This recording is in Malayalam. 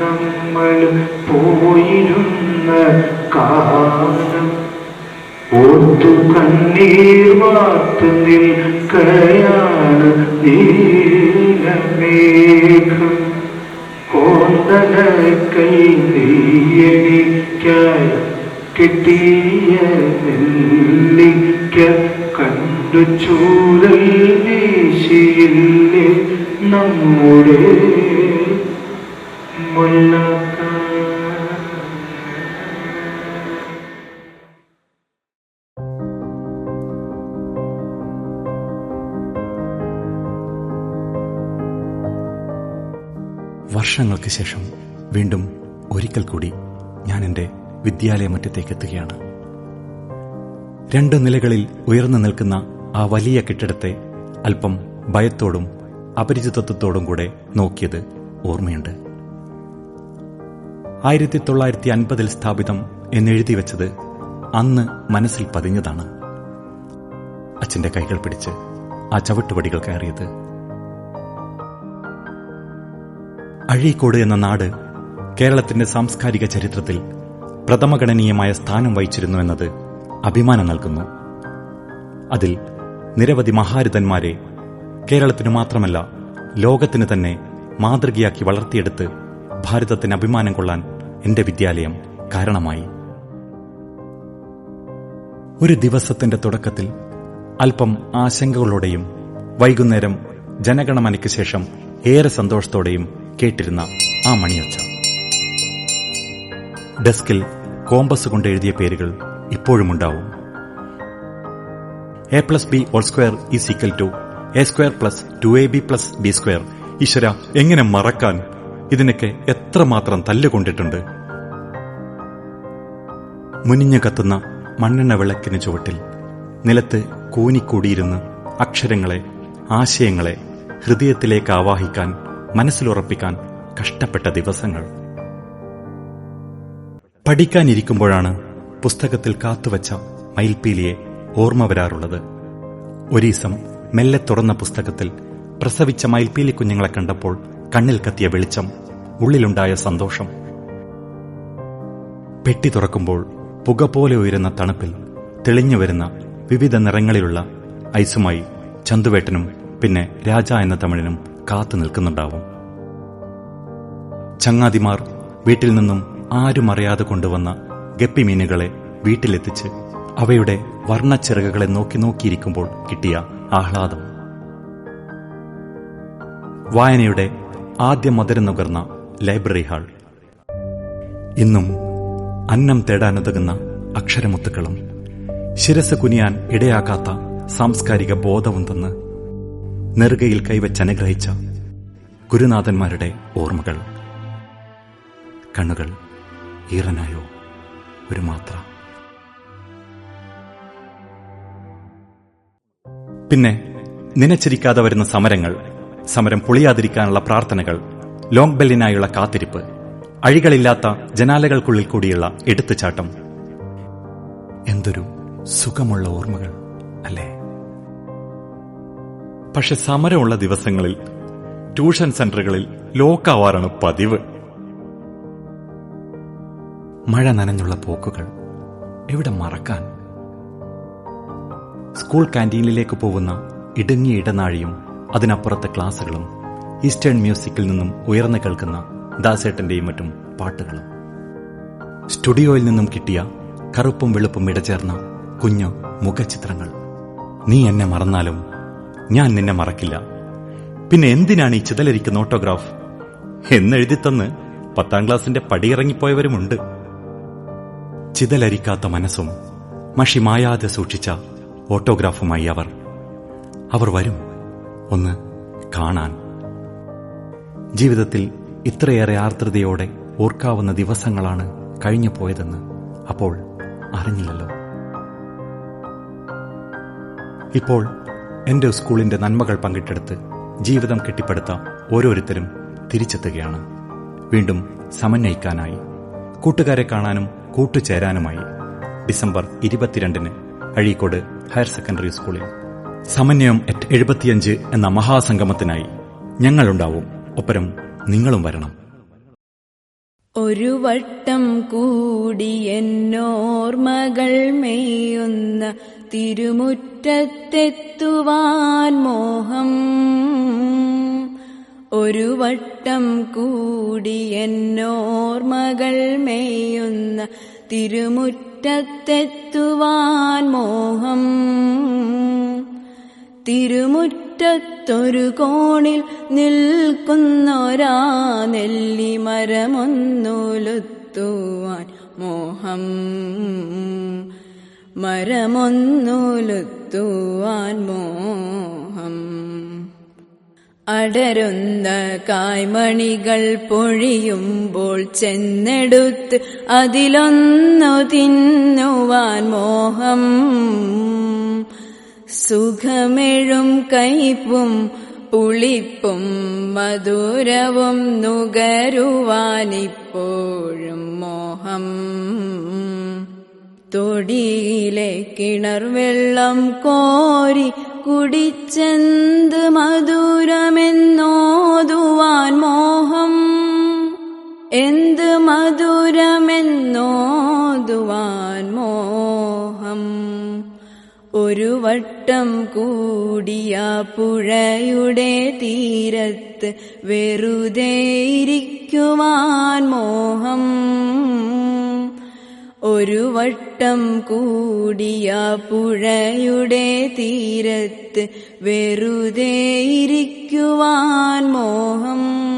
നമ്മൾ പോയിരുന്ന കാലം ഓർത്തു കണ്ണീർ വാർത്തു നിൽക്കയാണ് നീലമേഘം. കോന്തല കൈ നെയ്യടിക്കായി കിട്ടിയ നെല്ലിക്ക കണ്ടു ചൂരൽ വീശിയില്ലേ നമ്മുടെ മുല്ലക്ക. വർഷങ്ങൾക്ക് ശേഷം വീണ്ടും ഒരിക്കൽ കൂടി ഞാൻ എൻ്റെ വിദ്യാലയമറ്റത്തേക്ക് എത്തുകയാണ്. 2 നിലകളിൽ ഉയർന്നു നിൽക്കുന്ന ആ വലിയ കെട്ടിടത്തെ അല്പം ഭയത്തോടും അപരിചിതത്വത്തോടും കൂടെ നോക്കിയത് ഓർമ്മയുണ്ട്. 1950 സ്ഥാപിതം എന്നെഴുതി വെച്ചത് അന്ന് മനസ്സിൽ പതിഞ്ഞതാണ്. അച്ഛൻ്റെ കൈകൾ പിടിച്ച് ആ ചവിട്ടുപടികൾ കയറിയത്. അഴീക്കോട് എന്ന നാട് കേരളത്തിന്റെ സാംസ്കാരിക ചരിത്രത്തിൽ പ്രഥമഗണനീയമായ സ്ഥാനം വഹിച്ചിരുന്നു എന്നത് അഭിമാനം നൽകുന്നു. അതിൽ നിരവധി മഹാരഥന്മാരെ കേരളത്തിനു മാത്രമല്ല ലോകത്തിന് തന്നെ മാതൃകയാക്കി വളർത്തിയെടുത്ത് ഭാരതത്തിന് അഭിമാനം കൊള്ളാൻ എന്റെ വിദ്യാലയം കാരണമായി. ഒരു ദിവസത്തിന്റെ തുടക്കത്തിൽ അല്പം ആശങ്കകളോടെയും വൈകുന്നേരം ജനഗണമനയ്ക്ക് ശേഷം ഏറെ സന്തോഷത്തോടെയും കേട്ടിരുന്ന ആ മണിയൊച്ച. ഡെസ്കിൽ കോമ്പസ് കൊണ്ട് എഴുതിയ പേരുകൾ ഇപ്പോഴുമുണ്ടാവും. a+b² = a² + 2ab + b². ഈശ്വര, എങ്ങനെ മറക്കാൻ? ഇതിനൊക്കെ എത്രമാത്രം തല്ലുകൊണ്ടിട്ടുണ്ട്. മുനിഞ്ഞു കത്തുന്ന മണ്ണെണ്ണ വിളക്കിന് ചുവട്ടിൽ നിലത്ത് കൂനിക്കൂടിയിരുന്ന് അക്ഷരങ്ങളെ, ആശയങ്ങളെ ഹൃദയത്തിലേക്ക് ആവാഹിക്കാൻ, മനസ്സിലുറപ്പിക്കാൻ കഷ്ടപ്പെട്ട ദിവസങ്ങൾ. പഠിക്കാനിരിക്കുമ്പോഴാണ് പുസ്തകത്തിൽ കാത്തുവച്ച മയിൽപ്പീലിയെ ഓർമ്മ വരാറുള്ളത്. ഒരീസം മെല്ലെ തുറന്ന പുസ്തകത്തിൽ പ്രസവിച്ച മയിൽപ്പീലി കുഞ്ഞുങ്ങളെ കണ്ടപ്പോൾ കണ്ണിൽ കത്തിയ വെളിച്ചം, ഉള്ളിലുണ്ടായ സന്തോഷം. പെട്ടി തുറക്കുമ്പോൾ പുക പോലെ ഉയരുന്ന തണുപ്പിൽ തെളിഞ്ഞുവരുന്ന വിവിധ നിറങ്ങളിലുള്ള ഐസുമായി ചന്തുവേട്ടനും പിന്നെ രാജ എന്ന തമിഴനും കാത്തു നിൽക്കുന്നുണ്ടാവും. ചങ്ങാതിമാർ വീട്ടിൽ നിന്നും ആരും അറിയാതെ കൊണ്ടുവന്ന ഗപ്പിമീനുകളെ വീട്ടിലെത്തിച്ച് അവയുടെ വർണ്ണച്ചിറകുകളെ നോക്കിയിരിക്കുമ്പോൾ കിട്ടിയ ആഹ്ലാദം. വായനയുടെ ആദ്യ മധുരം നുകർന്ന ലൈബ്രറി ഹാൾ. ഇന്നും അന്നം തേടാനുതകുന്ന അക്ഷരമുത്തുക്കളും ശിരസ് കുനിയാൻ ഇടയാക്കാത്ത സാംസ്കാരിക ബോധവും തന്ന് നെറുകയിൽ കൈവച്ചനുഗ്രഹിച്ച ഗുരുനാഥന്മാരുടെ ഓർമ്മകൾ. കണ്ണുകൾ ഈറനായോ ഒരു മാത്ര. പിന്നെ നനച്ചിരിക്കാതെ വരുന്ന സമരങ്ങൾ, സമരം പൊളിയാതിരിക്കാനുള്ള പ്രാർത്ഥനകൾ, ലോങ് ബെല്ലിനായുള്ള കാത്തിരിപ്പ്, അഴികളില്ലാത്ത ജനാലകൾക്കുള്ളിൽ കൂടിയുള്ള എടുത്തുചാട്ടം. എന്തൊരു സുഖമുള്ള ഓർമ്മകൾ അല്ലേ? പക്ഷെ സമരമുള്ള ദിവസങ്ങളിൽ ട്യൂഷൻ സെന്ററുകളിൽ ലോക്കാവാറാണ് പതിവ്. മഴ നനഞ്ഞുള്ള പോക്കുകൾ എവിടെ മറക്കാൻ? സ്കൂൾ കാന്റീനിലേക്ക് പോകുന്ന ഇടുങ്ങിയ ഇടനാഴിയും അതിനപ്പുറത്തെ ക്ലാസുകളും ഈസ്റ്റേൺ മ്യൂസിക്കിൽ നിന്നും ഉയർന്നു കേൾക്കുന്ന ദാസേട്ടന്റെയും മറ്റും പാട്ടുകളും, സ്റ്റുഡിയോയിൽ നിന്നും കിട്ടിയ കറുപ്പും വെളുപ്പും ഇടചേർന്ന കുഞ്ഞു മുഖചിത്രങ്ങൾ. നീ എന്നെ മറന്നാലും ഞാൻ നിന്നെ മറക്കില്ല. പിന്നെ എന്തിനാണ് ഈ ചിതലരിക്കുന്ന ഓട്ടോഗ്രാഫ് എന്നെഴുതിത്തന്ന് 10ാം ക്ലാസിന്റെ പടിയിറങ്ങിപ്പോയവരുമുണ്ട്. ചിതലരിക്കാത്ത മനസ്സും മഷി മായാതെ സൂക്ഷിച്ച ഓട്ടോഗ്രാഫുമായി അവർ വരും ഒന്ന് കാണാൻ. ജീവിതത്തിൽ ഇത്രയേറെ ആർദ്രതയോടെ ഓർക്കാവുന്ന ദിവസങ്ങളാണ് കഴിഞ്ഞു പോയതെന്ന് അപ്പോൾ അറിഞ്ഞില്ലല്ലോ. ഇപ്പോൾ എന്റെ സ്കൂളിന്റെ നന്മകൾ പങ്കിട്ടെടുത്ത് ജീവിതം കെട്ടിപ്പടുത്ത ഓരോരുത്തരും തിരിച്ചെത്തുകയാണ്. വീണ്ടും സമന്വയിക്കാനായി, കൂട്ടുകാരെ കാണാനും കൂട്ടുചേരാനുമായി. ഡിസംബർ 22 അഴീക്കോട് ഹയർ സെക്കൻഡറി സ്കൂളിൽ സമന്വയം @75 എന്ന മഹാസംഗമത്തിനായി ഞങ്ങളുണ്ടാവും. ഒപ്പരം നിങ്ങളും വരണം. ഒരു വട്ടം കൂടി എന്നോർമകൾ മെയ്യുന്ന തിരുമുറ്റത്തെത്തുവാൻ മോഹം. ഒരു വട്ടം കൂടി എന്നോർമകൾ മെയ്യുന്ന തിരുമുറ്റത്തെത്തുവാൻ മോഹം. തിരുമുറ്റത്തൊരു കോണിൽ നിൽക്കുന്നൊരാ നെല്ലിമരമൊന്നുലുത്തുവാൻ മോഹം. മരമൊന്നുലുത്തുവാൻ മോഹം. അടരുന്ന കായ്മണികൾ പൊഴിയുമ്പോൾ ചെന്നെടുത്ത് അതിലൊന്നു തിന്നുവാൻ മോഹം. സുഖമെഴും കയ്പും പുളിപ്പും മധുരവും നുകരുവാനിപ്പോഴും മോഹം. തൊടിയിലെ കിണർ വെള്ളം കോരി കുടിച്ചെന്ത് മധുരമെന്നോതുവാൻ മോഹം. എന്ത് മധുരമെന്നോതുവാൻ മോഹം. ഒരു വട്ടം കൂടിയ പുഴയുടെ തീരത്ത് വെറുതെ ഇരിക്കുവാൻ മോഹം. ഒരു വട്ടം കൂടിയ പുഴയുടെ തീരത്ത് വെറുതെ ഇരിക്കുവാൻ മോഹം.